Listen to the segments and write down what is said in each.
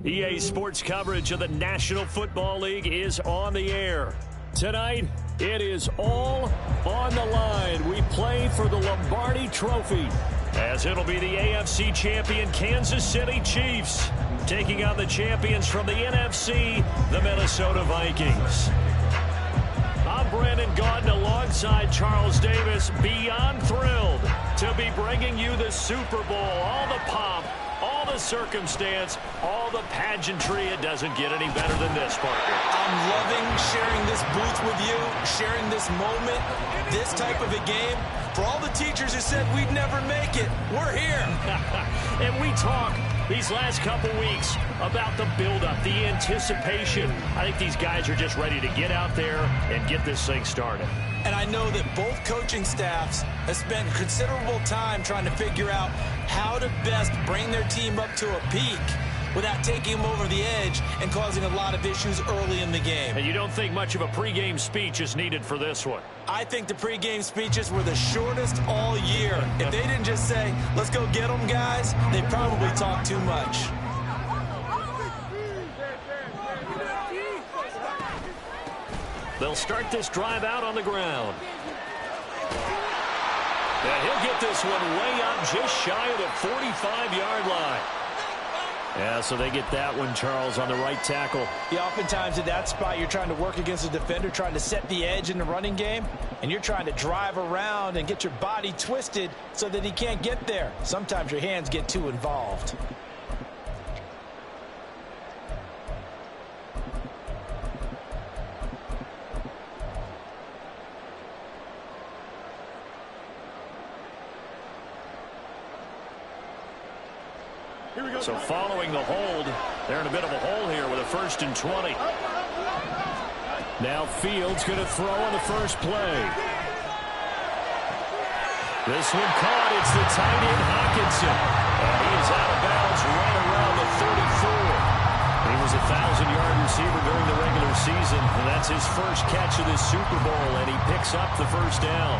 EA Sports coverage of the National Football League is on the air. Tonight, it is all on the line. We play for the Lombardi Trophy, as it'll be the AFC champion Kansas City Chiefs taking on the champions from the NFC, the Minnesota Vikings. I'm Brandon Gaudin alongside Charles Davis, beyond thrilled to be bringing you the Super Bowl. All the pomp, all the circumstance, all the pageantry. It doesn't get any better than this, Parker. I'm loving sharing this booth with you, sharing this moment, this type of a game. For all the teachers who said we'd never make it, we're here. And we talk these last couple weeks about the buildup, the anticipation. I think these guys are just ready to get out there and get this thing started. And I know that both coaching staffs have spent considerable time trying to figure out how to best bring their team up to a peak without taking them over the edge and causing a lot of issues early in the game. And you don't think much of a pregame speech is needed for this one? I think the pregame speeches were the shortest all year. If they didn't just say, let's go get them, guys, they probably talked too much. They'll start this drive out on the ground. And he'll get this one way up just shy of the 45-yard line. Yeah, so they get that one, Charles, on the right tackle. Yeah, oftentimes at that spot, you're trying to work against a defender, trying to set the edge in the running game, and you're trying to drive around and get your body twisted so that he can't get there. Sometimes your hands get too involved. So following the hold, they're in a bit of a hole here with a 1st and 20. Now Fields going to throw on the first play. This one caught. It's the tight end Hawkinson. And he is out of bounds right around the 34. He was a 1,000-yard receiver during the regular season, and that's his first catch of this Super Bowl, and he picks up the first down.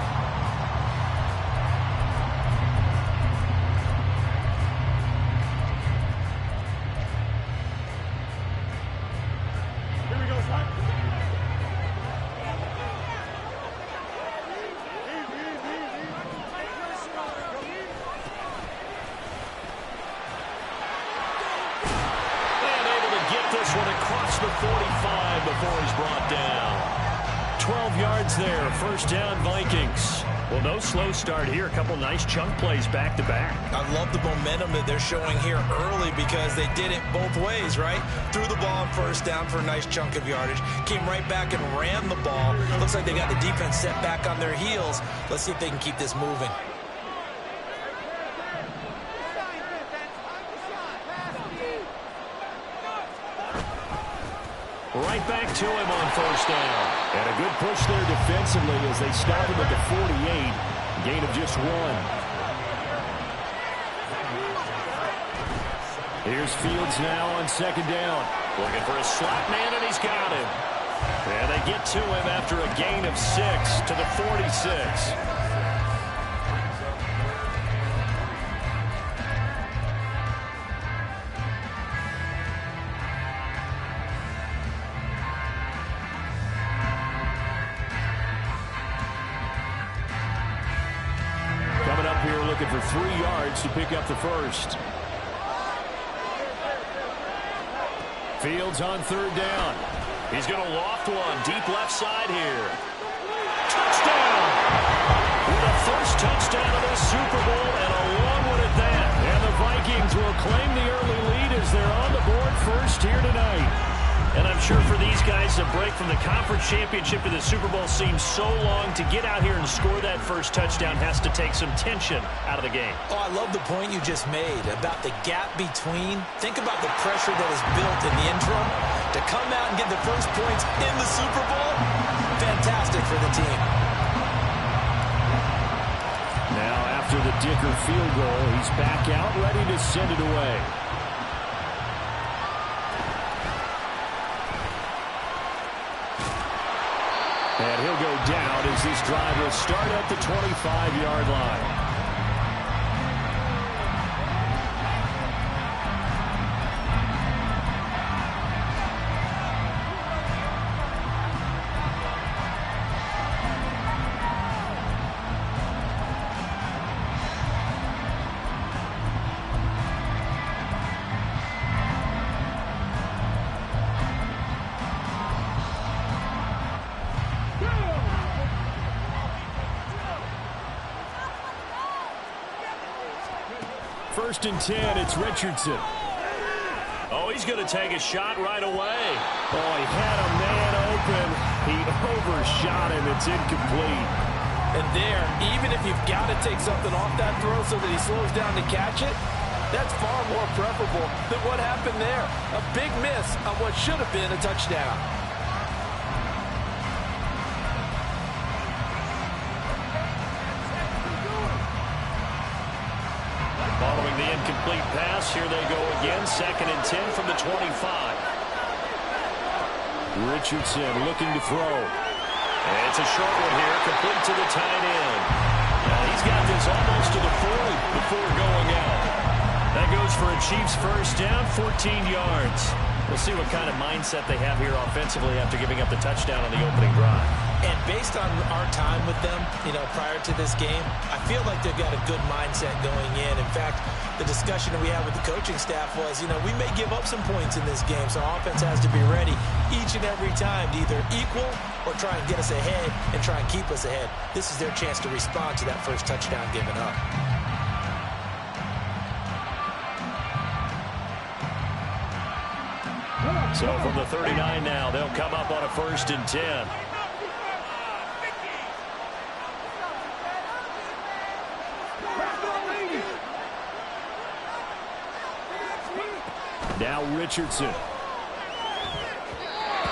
First down, Vikings. Well, no slow start here. A couple nice chunk plays back-to-back. I love the momentum that they're showing here early because they did it both ways, right? Threw the ball on first down for a nice chunk of yardage. Came right back and ran the ball. Looks like they got the defense set back on their heels. Let's see if they can keep this moving. Right back to him on first down. And a good push there defensively as they stop him at the 48. Gain of just 1. Here's Fields now on 2nd down. Looking for a slot man, and he's got him. And they get to him after a gain of 6 to the 46. Looking for 3 yards to pick up the first. Fields on 3rd down. He's going to loft one deep left side here. Touchdown! With a first touchdown of this Super Bowl, and a long one at that. And the Vikings will claim the early lead as they're on the board first here tonight. And I'm sure for these guys, the break from the conference championship to the Super Bowl seems so long. To get out here and score that first touchdown has to take some tension out of the game. Oh, I love the point you just made about the gap between. Think about the pressure that is built in the interim. To come out and get the first points in the Super Bowl, fantastic for the team. Now after the Dicker field goal, he's back out ready to send it away. And he'll go down as this drive will start at the 25-yard line. 1st and 10. It's Richardson. Oh, he's going to take a shot right away. Oh, he had a man open. He overshot him. It's incomplete. And there, even if you've got to take something off that throw so that he slows down to catch it, that's far more preferable than what happened there. A big miss on what should have been a touchdown. Following the incomplete pass, here they go again. 2nd and 10 from the 25. Richardson looking to throw. And it's a short one here, complete to the tight end. He's got this almost to the 40 before going out. That goes for a Chiefs first down, 14 yards. We'll see what kind of mindset they have here offensively after giving up the touchdown on the opening drive. And based on our time with them, prior to this game, I feel like they've got a good mindset going in. In fact, the discussion that we had with the coaching staff was, we may give up some points in this game, so our offense has to be ready each and every time to either equal or try and get us ahead and try and keep us ahead. This is their chance to respond to that first touchdown given up. So from the 39 now, they'll come up on a 1st and 10. Now Richardson.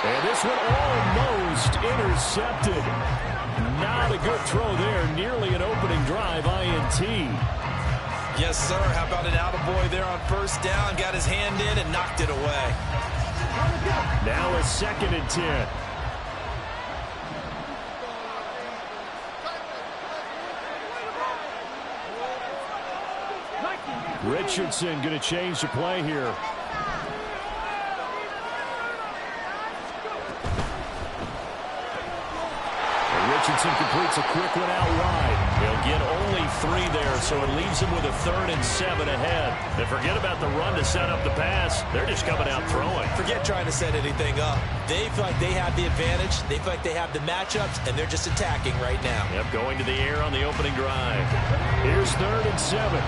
And this one almost intercepted. Not a good throw there. Nearly an opening drive INT. Yes, sir. How about an attaboy there on 1st down? Got his hand in and knocked it away. Now a 2nd and 10. Richardson going to change the play here. Richardson completes a quick one out wide. He'll get only 3 there, so it leaves him with a 3rd and 7 ahead. And forget about the run to set up the pass. They're just coming out throwing. Forget trying to set anything up. They feel like they have the advantage. They feel like they have the matchups, and they're just attacking right now. Yep, going to the air on the opening drive. Here's 3rd and 7.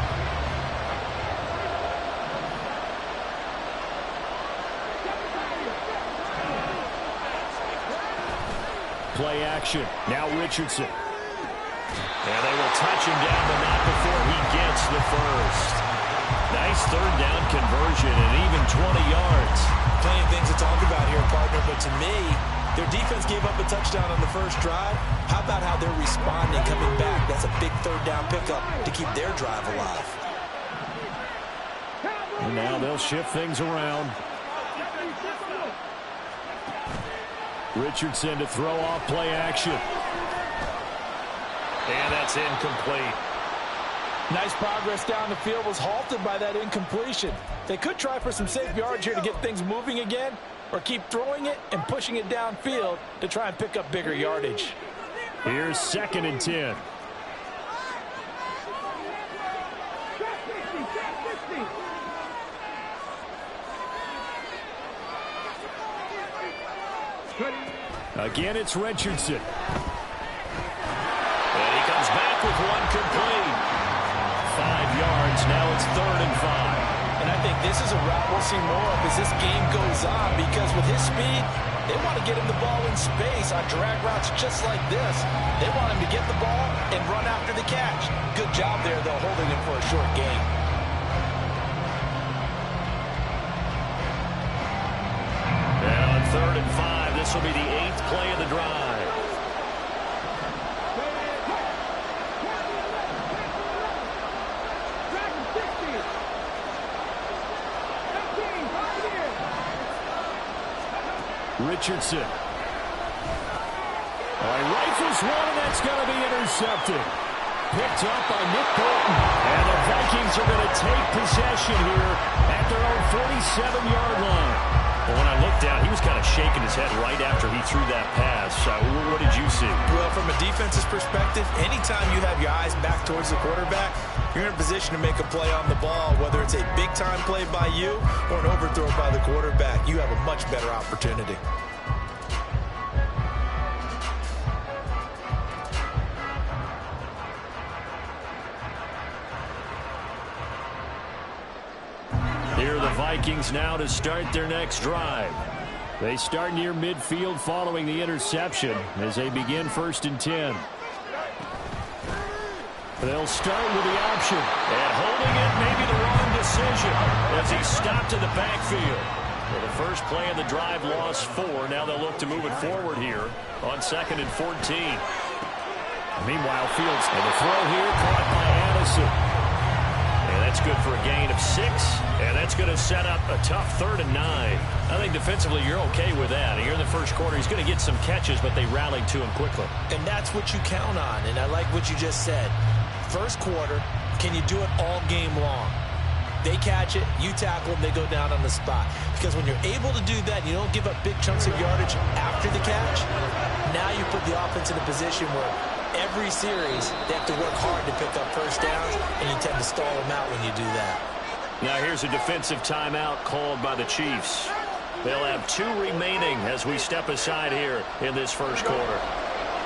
Play action. Now Richardson. And they will touch him down, but not before he gets the first. Nice 3rd down conversion and even 20 yards. Plenty of things to talk about here, partner, but to me, their defense gave up a touchdown on the first drive. How about how they're responding, coming back? That's a big 3rd down pickup to keep their drive alive. And now they'll shift things around. Richardson to throw off play action. And that's incomplete. Nice progress down the field, was halted by that incompletion. They could try for some safe yards here to get things moving again, or keep throwing it and pushing it downfield to try and pick up bigger yardage. Here's 2nd and 10. Again, it's Richardson. And he comes back with one complete. 5 yards. Now it's 3rd and 5. And I think this is a route we'll see more of as this game goes on, because with his speed, they want to get him the ball in space on drag routes just like this. They want him to get the ball and run after the catch. Good job there, though, holding him for a short gain. And on 3rd and 5, this will be the 8th play of the drive. Richardson. He rifles one, and that's going to be intercepted. Picked up by Nick Bolton. And the Vikings are going to take possession here at their own 47-yard line. Well, when I looked down, he was kind of shaking his head right after he threw that pass. What did you see? Well, from a defense's perspective, anytime you have your eyes back towards the quarterback, you're in a position to make a play on the ball, whether it's a big-time play by you or an overthrow by the quarterback. You have a much better opportunity. Vikings now to start their next drive. They start near midfield following the interception as they begin 1st and 10. They'll start with the option. And holding it may be the wrong decision as he's stopped in the backfield. Well, the first play of the drive lost 4. Now they'll look to move it forward here on 2nd and 14. Meanwhile, Fields and the throw here caught by Addison. And that's good for a gain of 6. And that's going to set up a tough 3rd and 9. I think defensively you're okay with that. Here in the first quarter, he's going to get some catches, but they rallied to him quickly. And that's what you count on. And I like what you just said. First quarter, can you do it all game long? They catch it, you tackle them, they go down on the spot. Because when you're able to do that, you don't give up big chunks of yardage after the catch, now you put the offense in a position where every series they have to work hard to pick up first downs, and you tend to stall them out when you do that. Now here's a defensive timeout called by the Chiefs. They'll have 2 remaining as we step aside here in this first quarter.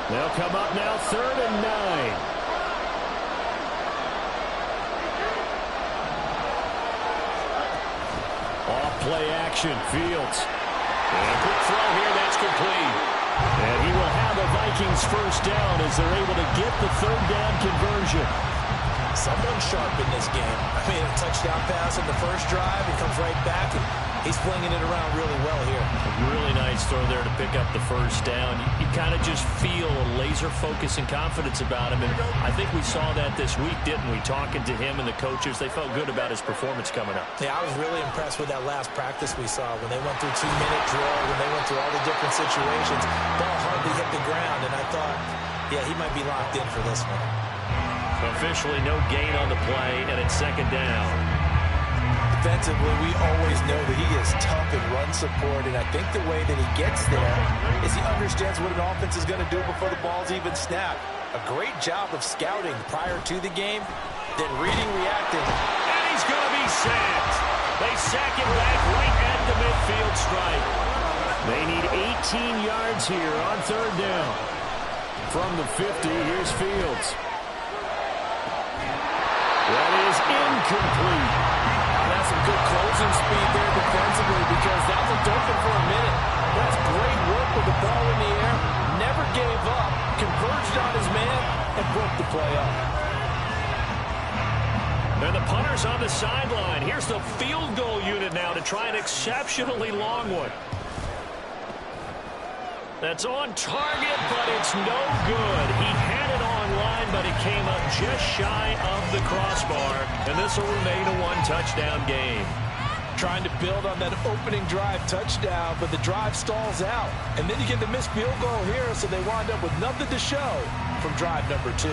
They'll come up now 3rd and 9. Play action, Fields. And a quick throw here, that's complete. And he will have a Vikings first down as they're able to get the 3rd down conversion. Someone's sharp in this game. I mean, a touchdown pass in the first drive. He comes right back, and he's flinging it around really well here. A really nice throw there to pick up the first down. You kind of just feel a laser focus and confidence about him, and I think we saw that this week, didn't we? Talking to him and the coaches, they felt good about his performance coming up. Yeah, I was really impressed with that last practice we saw when they went through 2-minute drill, when they went through all the different situations. Ball hardly hit the ground, and I thought, yeah, he might be locked in for this one. Officially no gain on the play, and it's 2nd down. Defensively, we always know that he is tough in run support, and I think the way that he gets there is he understands what an offense is going to do before the ball's even snapped. A great job of scouting prior to the game, then reading, reacting. And he's going to be sacked. They sack him back right at the midfield stripe. They need 18 yards here on 3rd down. From the 50, here's Fields. That is incomplete. That's some good closing speed there defensively because that looked open for a minute. That's great work with the ball in the air. Never gave up. Converged on his man and broke the play up. And the punter's on the sideline. Here's the field goal unit now to try an exceptionally long one. That's on target, but it's no good. He had it on line, but it came up just shy of the crossbar, and this will remain a 1-touchdown game. Trying to build on that opening drive touchdown, but the drive stalls out. And then you get the missed field goal here, so they wind up with nothing to show from drive number 2.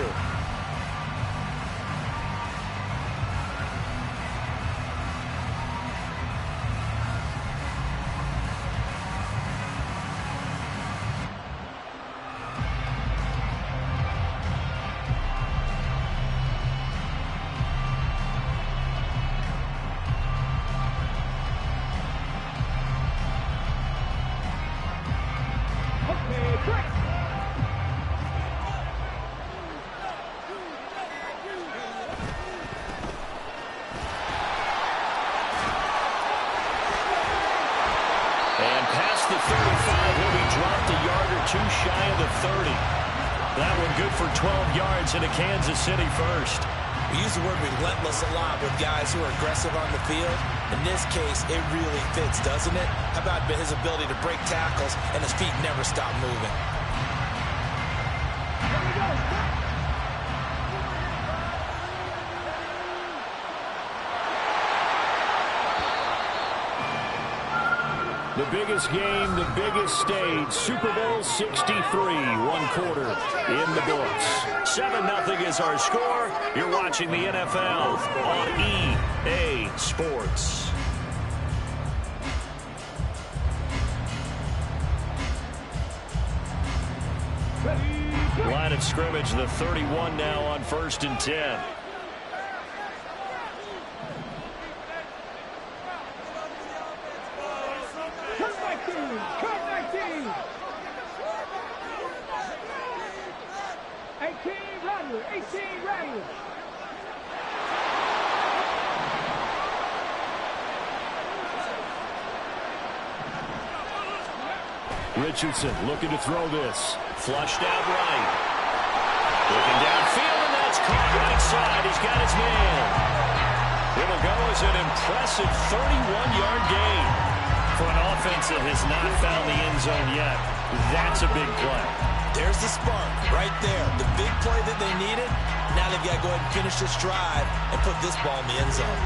The 35, he'll be dropped a yard or 2 shy of the 30. That one good for 12 yards in a Kansas City first. We use the word relentless a lot with guys who are aggressive on the field. In this case, it really fits, doesn't it? How about his ability to break tackles and his feet never stop moving? The biggest game, the biggest stage, Super Bowl 63, 1 quarter in the books. 7-0 is our score. You're watching the NFL on EA Sports. Line of scrimmage, the 31 now on 1st and 10. Richardson looking to throw this. Flushed out right. Looking downfield, and that's caught right side. He's got his man. It'll go as an impressive 31-yard gain. For an offense that has not found the end zone yet, that's a big play. There's the spark right there. The big play that they needed. Now they've got to go ahead and finish this drive and put this ball in the end zone.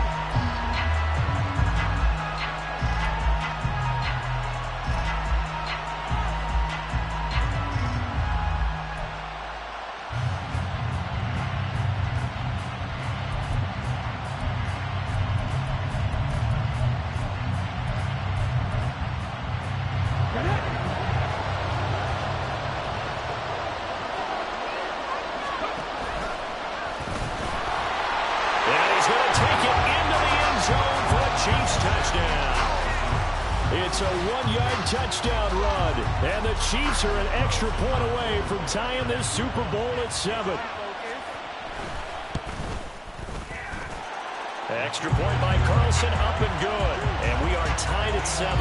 It's a 1-yard touchdown run, and the Chiefs are an extra point away from tying this Super Bowl at 7. Extra point by Carlson, up and good, and we are tied at 7.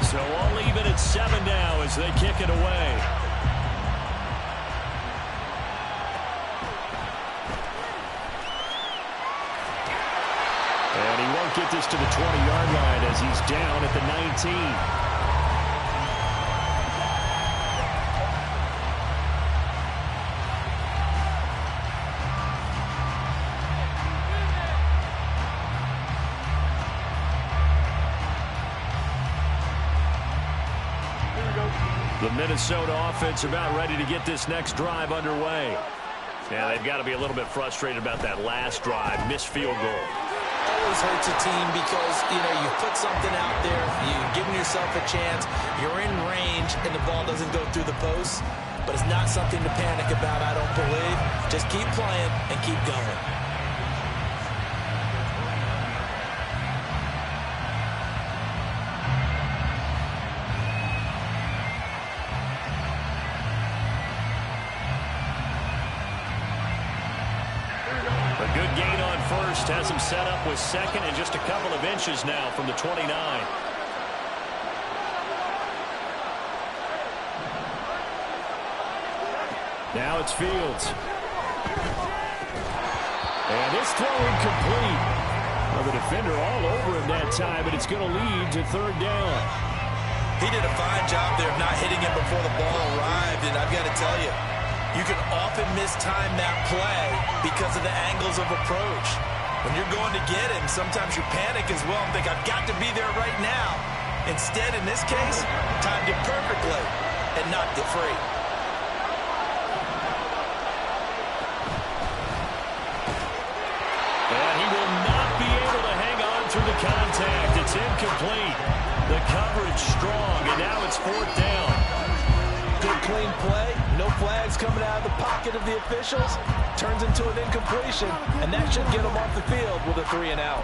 So all even at 7 now as they kick it away. And he won't get this to the 20-yard line as he's down at the 19. The Minnesota offense about ready to get this next drive underway. Yeah, they've got to be a little bit frustrated about that last drive, missed field goal. Always hurts a team because, you put something out there, you've given yourself a chance, you're in range, and the ball doesn't go through the post. But it's not something to panic about, I don't believe. Just keep playing and keep going. A good gain on first has him set up with second and just a couple of inches now from the 29. Now it's Fields. And this throw incomplete. Well, the defender all over him that time, but it's going to lead to third down. He did a fine job there of not hitting him before the ball arrived, and I've got to tell you, you can often mistime that play because of the angles of approach. When you're going to get him, sometimes you panic as well and think, I've got to be there right now. Instead, in this case, timed it perfectly and knocked it free. And he will not be able to hang on through the contact. It's incomplete. The coverage strong, and now it's fourth down. Good clean play, no flags coming out of the pocket of the officials. Turns into an incompletion, and that should get him off the field with a 3-and-out.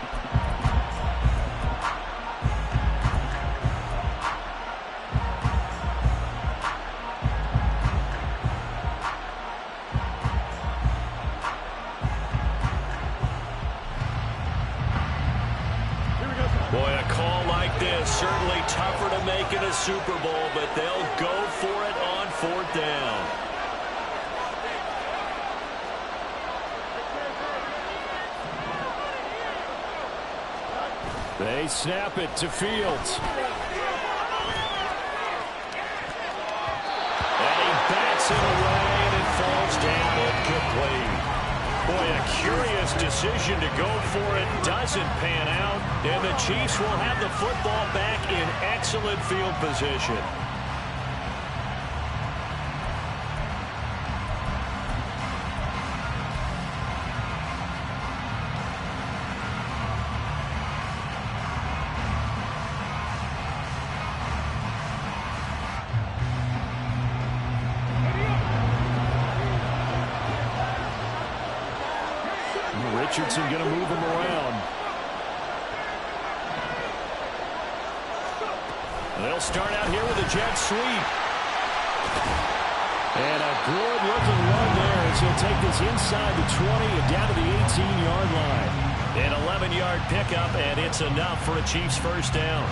Boy, a call like this, certainly tougher to make in a Super Bowl, but they'll go for it on fourth down. They snap it to Fields. And he bats it away, and it falls down incomplete. Boy, a curious decision to go for it. Doesn't pan out, and the Chiefs will have the football back in excellent field position. Richardson going to move him around. They'll start out here with a jet sweep. And a good-looking run there as he'll take this inside the 20 and down to the 18-yard line. An 11-yard pickup, and it's enough for a Chiefs first down.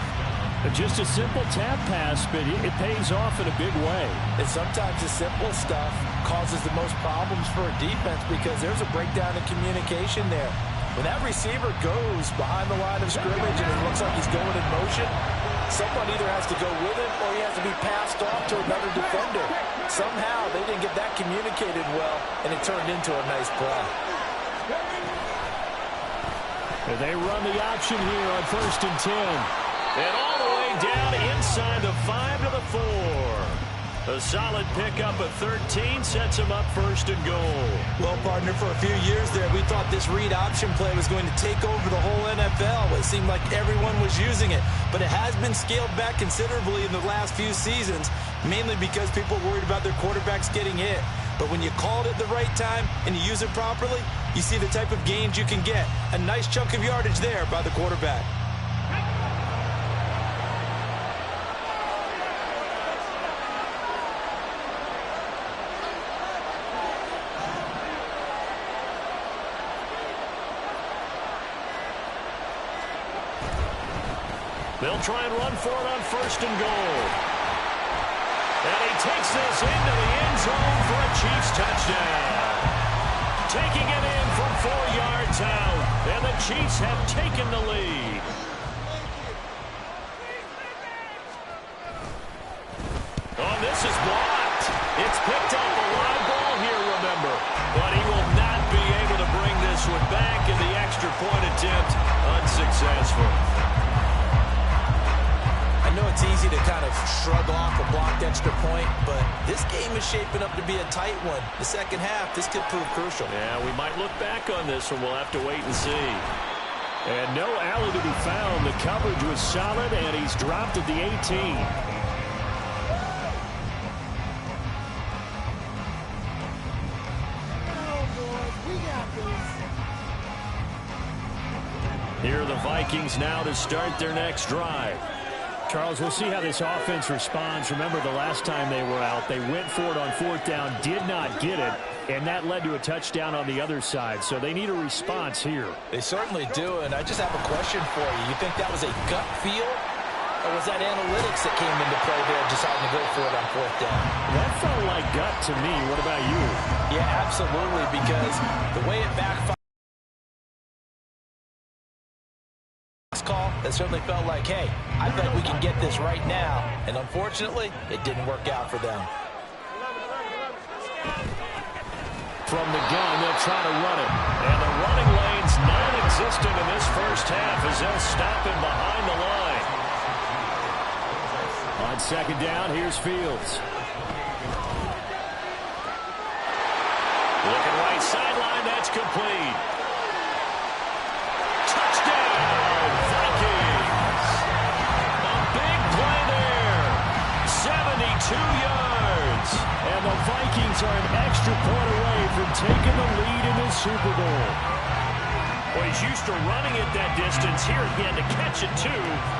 Just a simple tap pass, but it pays off in a big way. And sometimes the simple stuff causes the most problems for a defense because there's a breakdown in communication there. When that receiver goes behind the line of scrimmage and it looks like he's going in motion, someone either has to go with him or he has to be passed off to another defender. Somehow they didn't get that communicated well, and it turned into a nice play. They run the option here on 1st and 10. And all the way down inside the 5 to the 4. A solid pickup of 13 sets him up 1st and goal. Well, partner, for a few years there, we thought this read option play was going to take over the whole NFL. It seemed like everyone was using it. But it has been scaled back considerably in the last few seasons, mainly because people are worried about their quarterbacks getting hit. But when you call it at the right time and you use it properly, you see the type of gains you can get. A nice chunk of yardage there by the quarterback. They'll try and run for it on 1st and goal. And he takes this into the end zone for a Chiefs touchdown. Taking it in from 4 yards out. And the Chiefs have taken the lead. Oh, this is blocked. It's picked up a live ball here, remember. But he will not be able to bring this one back, and the extra point attempt unsuccessful. I know it's easy to kind of shrug off a blocked extra point, but this game is shaping up to be a tight one. The second half, this could prove crucial. Yeah, we might look back on this one. We'll have to wait and see. And no alley to be found. The coverage was solid, and he's dropped at the 18. Here are the Vikings now to start their next drive. Charles, we'll see how this offense responds. Remember, the last time they were out, they went for it on 4th down, did not get it, and that led to a touchdown on the other side. So they need a response here. They certainly do, and I just have a question for you. You think that was a gut feel, or was that analytics that came into play there deciding to go for it on 4th down? That felt like gut to me. What about you? Yeah, absolutely, because the way it backfired, call, that certainly felt like, hey, I bet we can get this right now. And unfortunately, it didn't work out for them. From the gun, they'll try to run it. And the running lane's non-existent in this first half as they'll stop him behind the line. On 2nd down, here's Fields. Looking right sideline, that's complete. Touchdown, Vikings. A big play there. 72 yards. And the Vikings are an extra point away from taking the lead in the Super Bowl. Well, he's used to running it that distance. Here he had to catch it, too,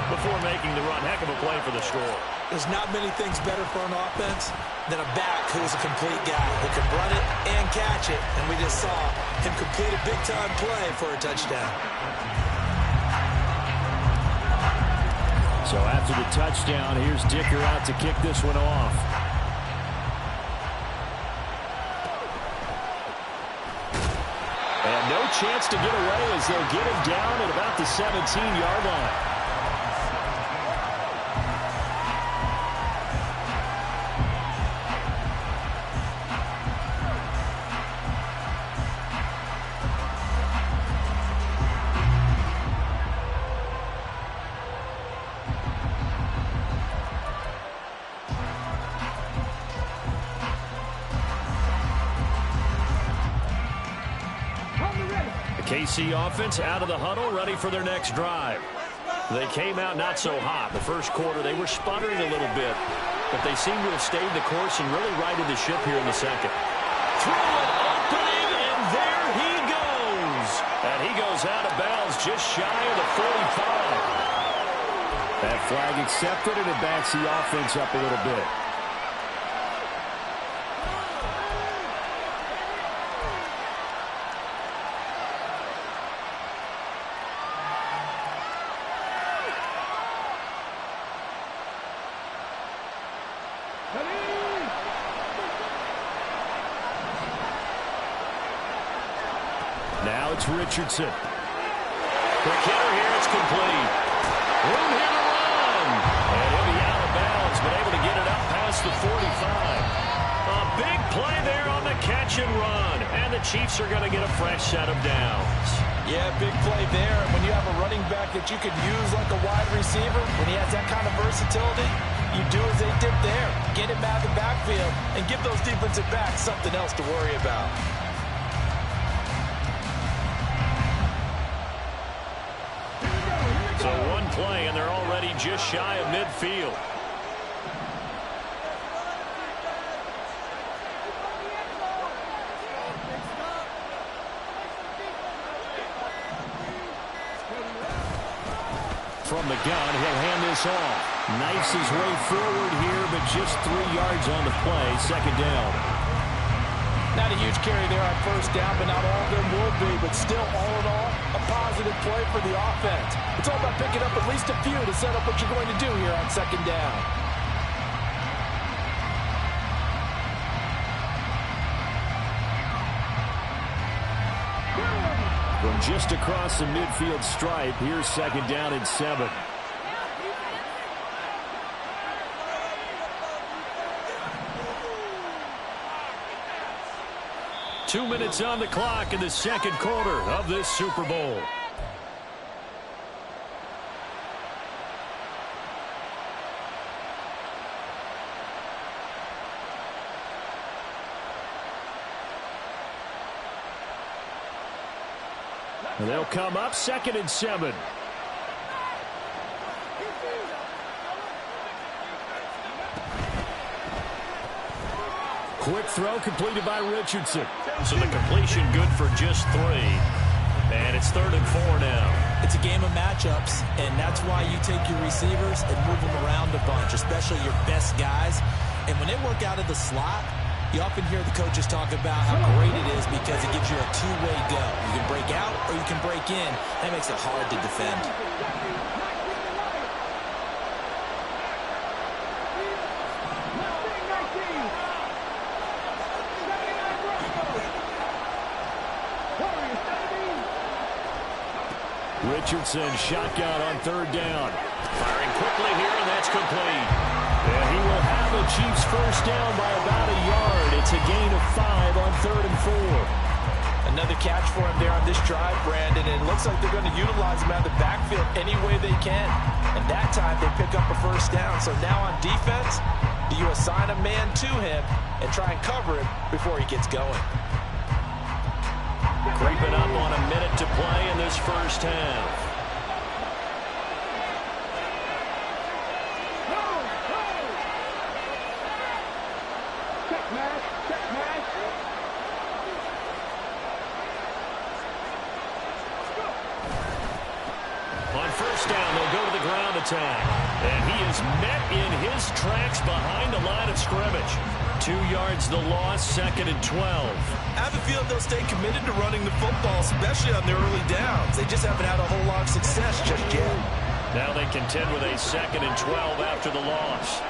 before making the run. Heck of a play for the score. There's not many things better for an offense than a back who's a complete guy who can run it and catch it. And we just saw him complete a big-time play for a touchdown. So after the touchdown, here's Dicker out to kick this one off. And no chance to get away as they'll get him down at about the 17-yard line. KC offense out of the huddle, ready for their next drive. They came out not so hot. The first quarter, they were sputtering a little bit, but they seem to have stayed the course and really righted the ship here in the second. Throw it opening, and there he goes. And he goes out of bounds just shy of the 45. That flag accepted, and it backs the offense up a little bit. It's Richardson. Quick hitter here. It's complete. Room here to run. And he'll be out of bounds, but able to get it up past the 45. A big play there on the catch and run. And the Chiefs are going to get a fresh set of downs. Yeah, big play there. And when you have a running back that you could use like a wide receiver, when he has that kind of versatility, you do as they did there. Get him out of the backfield and give those defensive backs something else to worry about. So one play, and they're already just shy of midfield. From the gun, he'll hand this off. Knifes his way forward here, but just 3 yards on the play. Second down. Not a huge carry there on first down, but not all of them will be. But still, all in all, a positive play for the offense. It's all about picking up at least a few to set up what you're going to do here on second down. From just across the midfield stripe, here's second down and 7. Two minutes on the clock in the second quarter of this Super Bowl. And they'll come up second and 7. Quick throw completed by Richardson. So the completion good for just 3. And it's 3rd and 4 now. It's a game of matchups, and that's why you take your receivers and move them around a bunch, especially your best guys. And when they work out of the slot, you often hear the coaches talk about how great it is because it gives you a two-way go. You can break out or you can break in. That makes it hard to defend. Richardson shotgun on 3rd down. Firing quickly here, and that's complete. And he will have the Chiefs first down by about a yard. It's a gain of 5 on 3rd and 4. Another catch for him there on this drive, Brandon, and it looks like they're going to utilize him out of the backfield any way they can. And that time they pick up a first down. So now on defense, do you assign a man to him and try and cover him before he gets going? Creeping up on a minute to play in this first half. On first down, they'll go to the ground attack. And he is met in his tracks behind the line of scrimmage. 2 yards the loss, 2nd and 12. I have a feeling they'll stay committed to running the football, especially on their early downs. They just haven't had a whole lot of success just yet. Now they contend with a 2nd and 12 after the loss.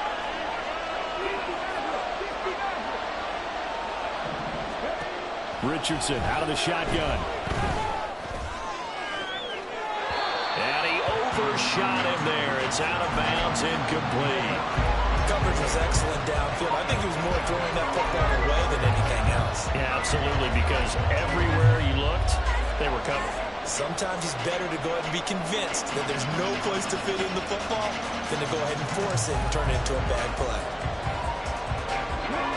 Richardson out of the shotgun. And he overshot him there. It's out of bounds, incomplete. Coverage was excellent downfield. I think he was more throwing that football away than anything else. Yeah, absolutely, because everywhere he looked, they were covered. Sometimes it's better to go ahead and be convinced that there's no place to fit in the football than to go ahead and force it and turn it into a bad play.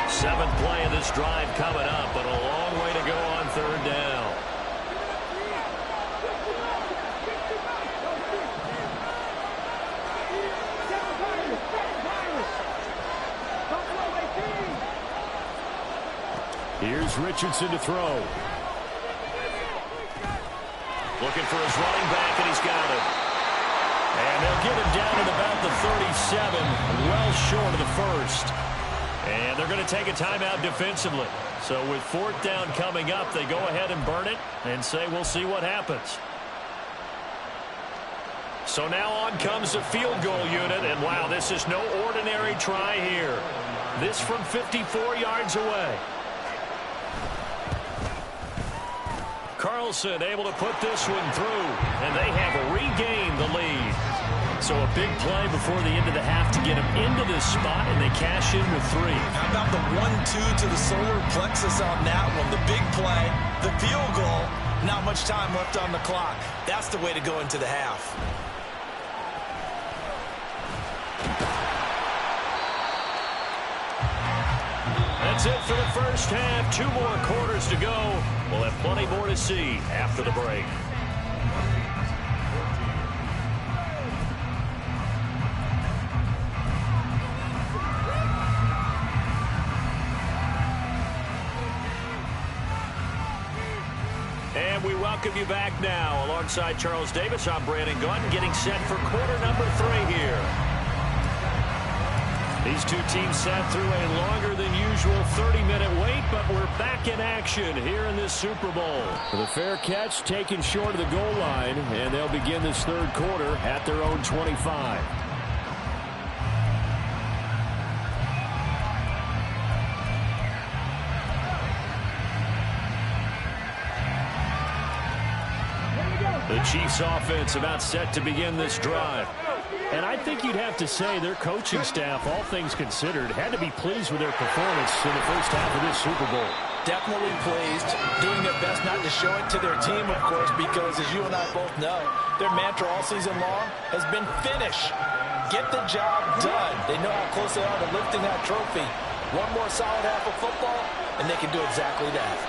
7th play of this drive coming up, but a long way to go on 3rd down. Here's Richardson to throw. Looking for his running back, and he's got it. And they'll get him down at about the 37, well short of the first. And they're going to take a timeout defensively. So with 4th down coming up, they go ahead and burn it and say we'll see what happens. So now on comes the field goal unit, and wow, this is no ordinary try here. This from 54 yards away. Carlson able to put this one through, and they have regained the lead. So a big play before the end of the half to get them into this spot, and they cash in with 3. How about the 1-2 to the solar plexus on that one? The big play, the field goal, not much time left on the clock. That's the way to go into the half. That's it for the first half. 2 more quarters to go. We'll have plenty more to see after the break. And we welcome you back now. Alongside Charles Davis, I'm Brandon Gaudin, getting set for quarter number 3 here. These two teams sat through a longer than usual 30-minute wait, but we're back in action here in this Super Bowl. The fair catch taken short of the goal line, and they'll begin this third quarter at their own 25. The Chiefs offense about set to begin this drive. And I think you'd have to say their coaching staff, all things considered, had to be pleased with their performance in the first half of this Super Bowl. Definitely pleased, doing their best not to show it to their team, of course, because as you and I both know, their mantra all season long has been finish. Get the job done. They know how close they are to lifting that trophy. One more solid half of football, and they can do exactly that.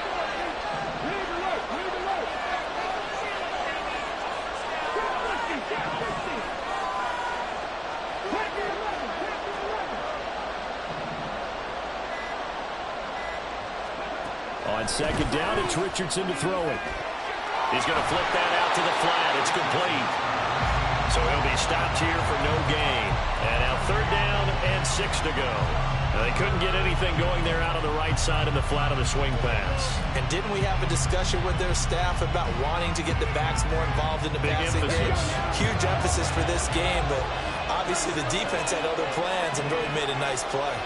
On second down, it's Richardson to throw it. He's going to flip that out to the flat. It's complete. So he'll be stopped here for no gain. And now third down and 6 to go. Now, they couldn't get anything going there out on the right side in the flat of the swing pass. And didn't we have a discussion with their staff about wanting to get the backs more involved in the passing game? Huge emphasis for this game, but obviously the defense had other plans and really made a nice play.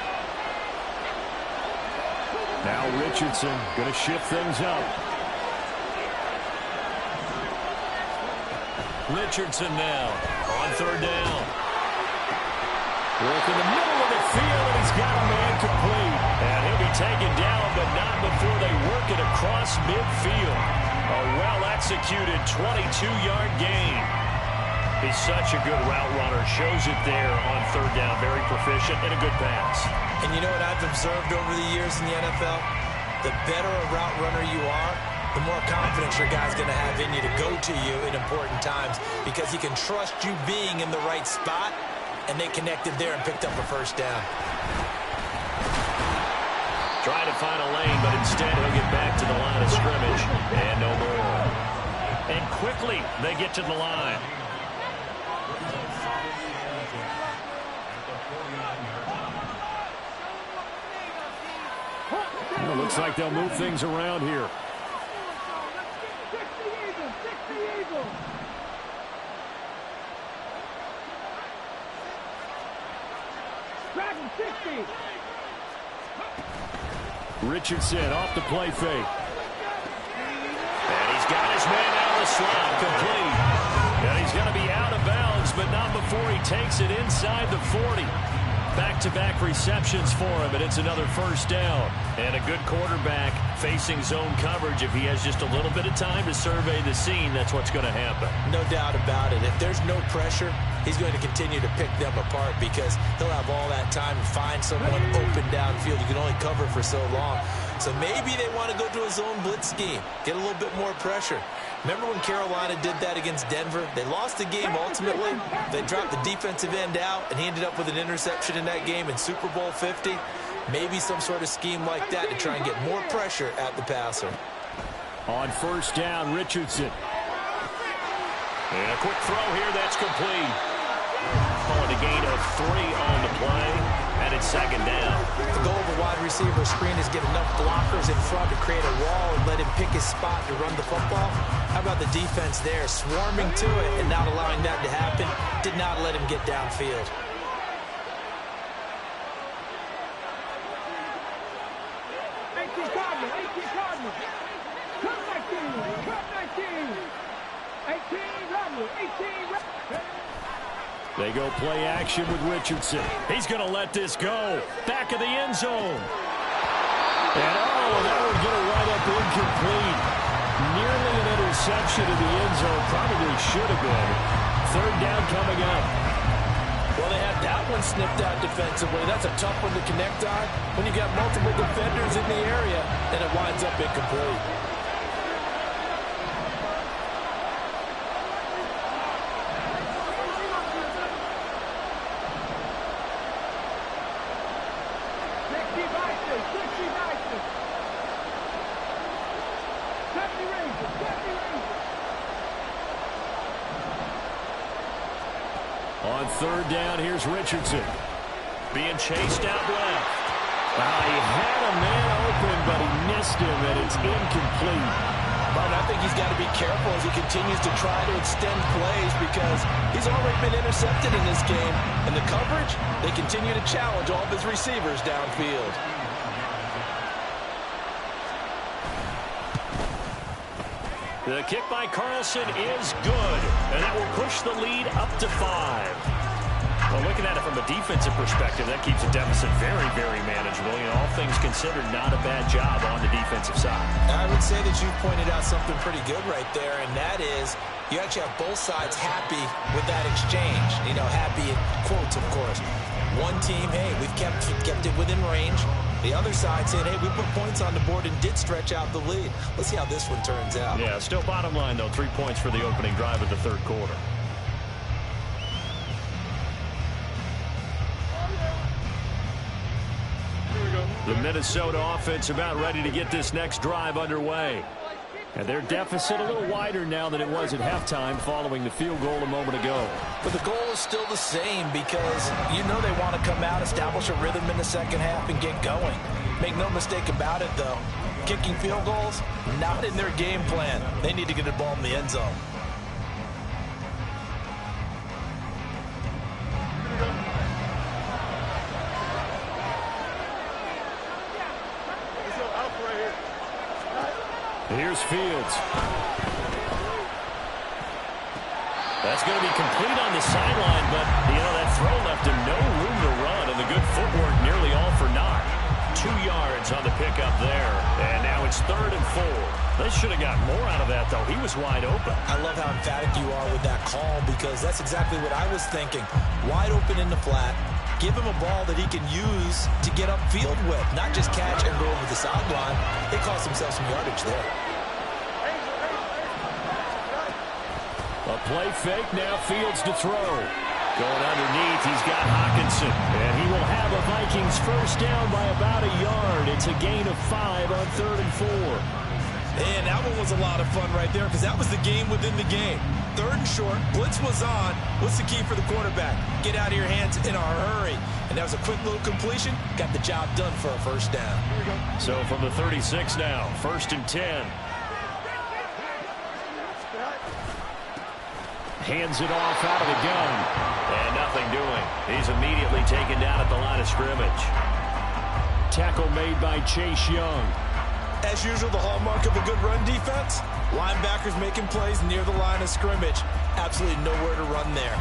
Now Richardson going to shift things up. Richardson now on third down. Work in the middle of the field, and he's got a man complete. And he'll be taken down, but not before they work it across midfield. A well-executed 22-yard gain. He's such a good route runner. Shows it there on third down. Very proficient and a good pass. And you know what I've observed over the years in the NFL? The better a route runner you are, the more confidence your guy's going to have in you to go to you in important times because he can trust you being in the right spot, and they connected there and picked up a first down. Trying to find a lane, but instead he'll get back to the line of scrimmage, and no more. And quickly they get to the line. Well, looks like they'll move things around here. Richardson off the play fake. And he's got his man out of the slot, complete. And he's going to be out of bounds, but not before he takes it inside the 40. Back-to-back receptions for him, and it's another first down. And a good quarterback facing zone coverage. If he has just a little bit of time to survey the scene, that's what's going to happen. No doubt about it. If there's no pressure, he's going to continue to pick them apart because he'll have all that time to find someone open downfield. You can only cover for so long. So maybe they want to go to a zone blitz scheme, get a little bit more pressure. Remember when Carolina did that against Denver? They lost the game ultimately. They dropped the defensive end out, and he ended up with an interception in that game in Super Bowl 50. Maybe some sort of scheme like that to try and get more pressure at the passer. On first down, Richardson. And a quick throw here, that's complete. Calling a gain of 3 on the play, and it's second down. The goal of a wide receiver screen is get enough blockers in front to create a wall and let him pick his spot to run the football. How about the defense there, swarming to it and not allowing that to happen? Did not let him get downfield. They go play action with Richardson. He's going to let this go. Back of the end zone. And that one's going to wind up incomplete. Nearly an interception in the end zone. Probably should have been. Third down coming up. Well, they had that one snipped out defensively. That's a tough one to connect on when you got multiple defenders in the area, and it winds up incomplete. On third down, here's Richardson. Being chased out left. He had a man open, but he missed him, and it's incomplete. But I think he's got to be careful as he continues to try to extend plays because he's already been intercepted in this game. And the coverage, they continue to challenge all of his receivers downfield. The kick by Carlson is good, and that will push the lead up to 5. Well, looking at it from a defensive perspective, that keeps the deficit very, very manageable. All things considered, not a bad job on the defensive side. I would say that you pointed out something pretty good right there, and that is you actually have both sides happy with that exchange. Happy in quotes, of course. One team, hey, we've kept it within range. The other side saying, hey, we put points on the board and did stretch out the lead. Let's see how this one turns out. Yeah, still bottom line, though, 3 points for the opening drive of the third quarter. The Minnesota offense about ready to get this next drive underway. And their deficit a little wider now than it was at halftime following the field goal a moment ago. But the goal is still the same because they want to come out, establish a rhythm in the second half, and get going. Make no mistake about it, though. Kicking field goals, not in their game plan. They need to get the ball in the end zone. Here's Fields. That's going to be complete on the sideline, but, that throw left him no room to run, and the good footwork nearly all for naught. 2 yards on the pickup there, and now it's 3rd and 4. They should have got more out of that, though. He was wide open. I love how emphatic you are with that call because that's exactly what I was thinking. Wide open in the flat. Give him a ball that he can use to get upfield with, not just catch and go over the sideline. They cost themselves some yardage there. A play fake, now Fields to throw. Going underneath, he's got Hockenson. And he will have a Vikings first down by about a yard. It's a gain of 5 on 3rd and 4. And that one was a lot of fun right there because that was the game within the game. 3rd and short, blitz was on. What's the key for the quarterback? Get out of your hands in a hurry. And that was a quick little completion. Got the job done for a first down. So from the 36 now, 1st and 10. Hands it off out of the gun. And nothing doing. He's immediately taken down at the line of scrimmage. Tackle made by Chase Young. As usual, the hallmark of a good run defense, linebackers making plays near the line of scrimmage. Absolutely nowhere to run there.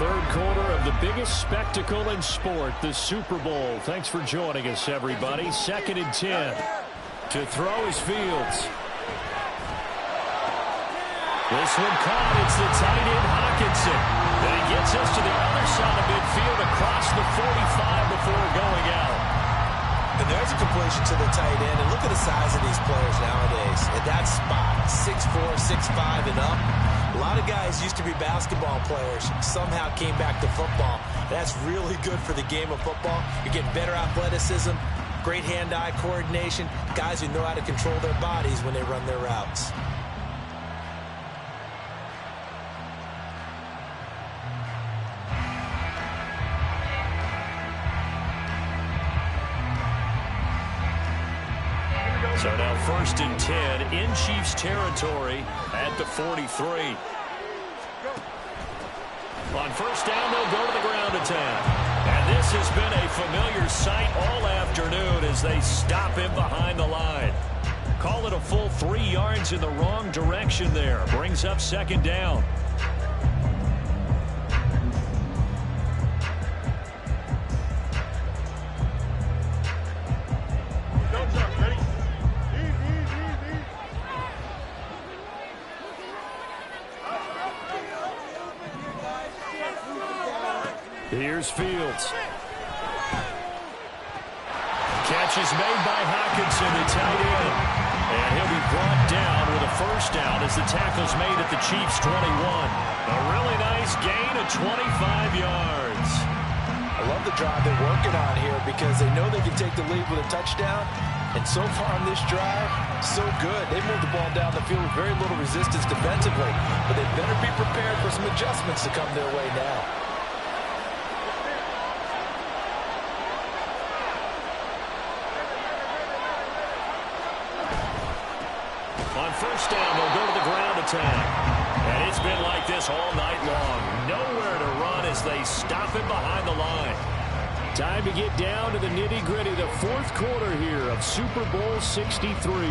Third quarter of the biggest spectacle in sport, the Super Bowl. Thanks for joining us, everybody. 2nd and 10. To throw is Fields. This one caught. It's the tight end, Hockenson. And he gets us to the other side of midfield across the 45 before going out. And there's a completion to the tight end. And look at the size of these players nowadays. At that spot, 6'4", 6'5", and up. A lot of guys used to be basketball players. Somehow came back to football. That's really good for the game of football. You're getting better athleticism, great hand-eye coordination, guys who know how to control their bodies when they run their routes. So now 1st and 10 in Chiefs territory at the 43. On first down, they'll go to the ground attack. And This has been a familiar sight all afternoon as they stop him behind the line. Call it a full 3 yards in the wrong direction there. Brings up second down. Here's Fields. Catch is made by Hockenson, the tight end. And he'll be brought down with a first down as the tackle's made at the Chiefs' 21. A really nice gain of 25 yards. I love the drive they're working on here because they know they can take the lead with a touchdown. And so far on this drive, so good. They moved the ball down the field with very little resistance defensively. But they better be prepared for some adjustments to come their way now. On first down, they'll go to the ground attack. And it's been like this all night long. Nowhere to run as they stop him behind the line. Time to get down to the nitty-gritty, the fourth quarter here of Super Bowl 63.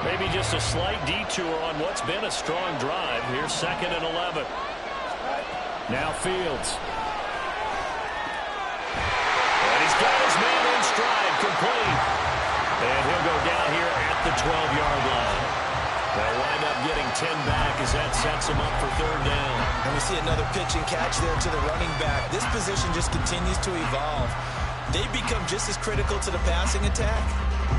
Maybe just a slight detour on what's been a strong drive. Here's 2nd and 11. Now Fields. And he's got his man in stride, complete. And he'll go down here at the 12-yard line. They'll wind up getting 10 back as that sets him up for third down. And we see another pitch and catch there to the running back. This position just continues to evolve. They become just as critical to the passing attack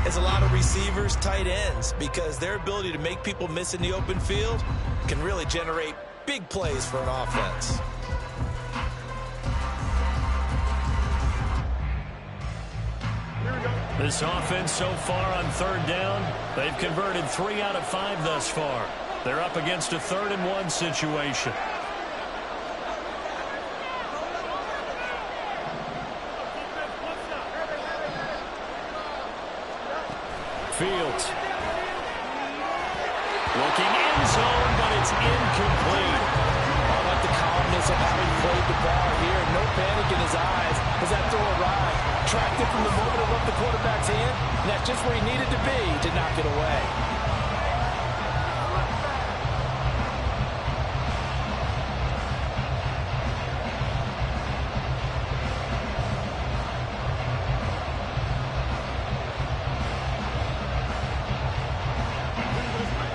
as a lot of receivers, tight ends, because their ability to make people miss in the open field can really generate big plays for an offense. This offense so far on third down, they've converted 3 out of 5 thus far. They're up against a 3rd and 1 situation. Fields. Looking in zone, but it's incomplete. I like the calmness of how he played the ball here. No panic in his eyes as that throw arrived. Tracked it from the moment it left the quarterback's hand, and that's just where he needed to be to knock it away.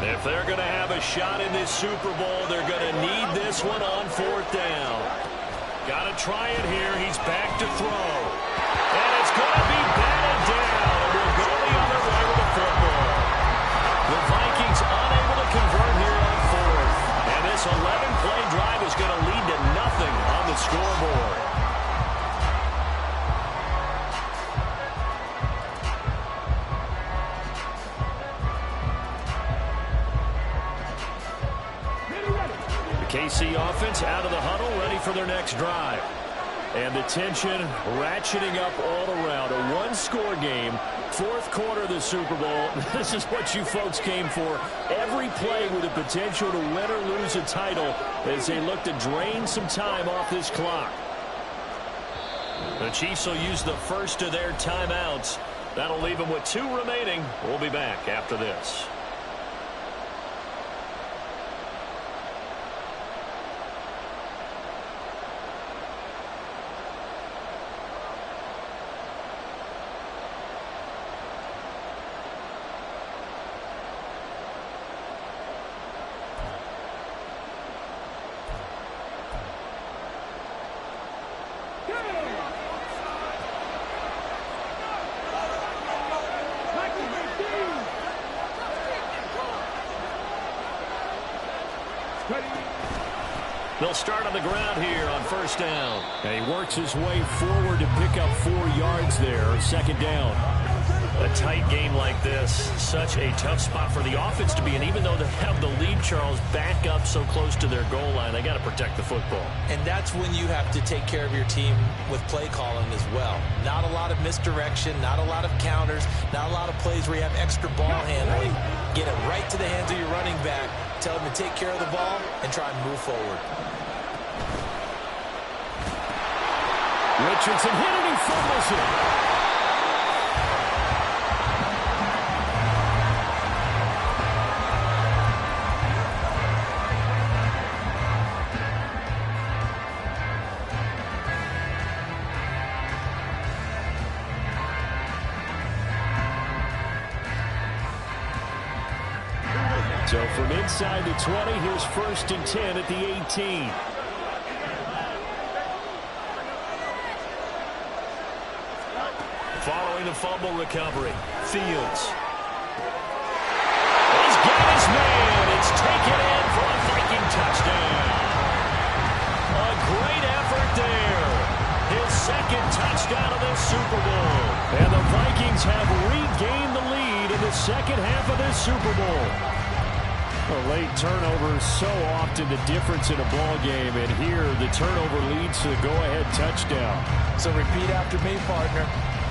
If they're going to have a shot in this Super Bowl, they're going to need this one on 4th down. Got to try it here. He's back to throw. And it's going to be batted down. And we'll go the other way with the football. The Vikings unable to convert here on 4th. And this 11-play drive is going to lead to nothing on the scoreboard. KC offense out of the huddle, ready for their next drive. And the tension ratcheting up all around. A one-score game, 4th quarter of the Super Bowl. This is what you folks came for. Every play with the potential to win or lose a title as they look to drain some time off this clock. The Chiefs will use the first of their timeouts. That'll leave them with 2 remaining. We'll be back after this. They'll start on the ground here on first down. And he works his way forward to pick up 4 yards there. 2nd down. A tight game like this, such a tough spot for the offense to be in. Even though they have the lead, Charles, back up so close to their goal line, they got to protect the football. And that's when you have to take care of your team with play calling as well. Not a lot of misdirection, not a lot of counters, not a lot of plays where you have extra ball handling. Get it right to the hands of your running back. Tell him to take care of the ball and try and move forward. Richardson hit it, he fumbles it. So from inside the 20, here's 1st and 10 at the 18. Following the fumble recovery, Fields. He's got his man. It's taken in for a Viking touchdown. A great effort there. His 2nd touchdown of the Super Bowl. And the Vikings have regained the lead in the 2nd half of this Super Bowl. A late turnover is so often the difference in a ball game, and here the turnover leads to the go-ahead touchdown. So repeat after me, partner.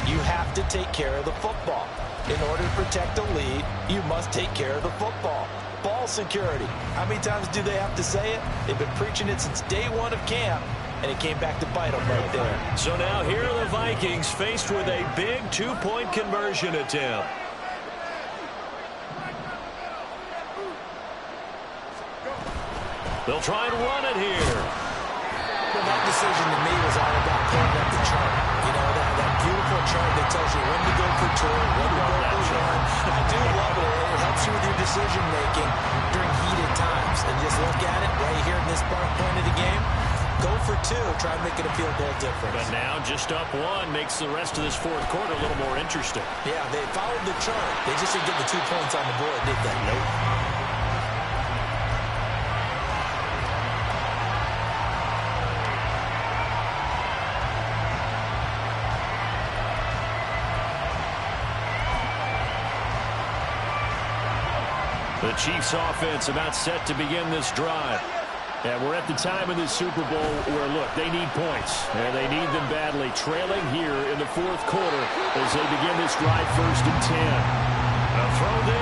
You have to take care of the football. In order to protect a lead, you must take care of the football. Ball security. How many times do they have to say it? They've been preaching it since day 1 of camp, and it came back to bite them right there. So now here are the Vikings faced with a big 2-point conversion attempt. They'll try and run it here. Well, that decision to me was all about pulling up the chart. You know, that beautiful chart that tells you when to go for 2, when to go for 1. I do love it. It helps you with your decision making during heated times. And just look at it right here in this point of the game. Go for 2. Try and make it a field goal difference. But now just up 1 makes the rest of this 4th quarter a little more interesting. Yeah, they followed the chart. They just didn't get the 2 points on the board, did they? Nope. The Chiefs offense about set to begin this drive. And we're at the time in this Super Bowl where, look, they need points. And they need them badly. Trailing here in the 4th quarter as they begin this drive 1st and 10. A throw there.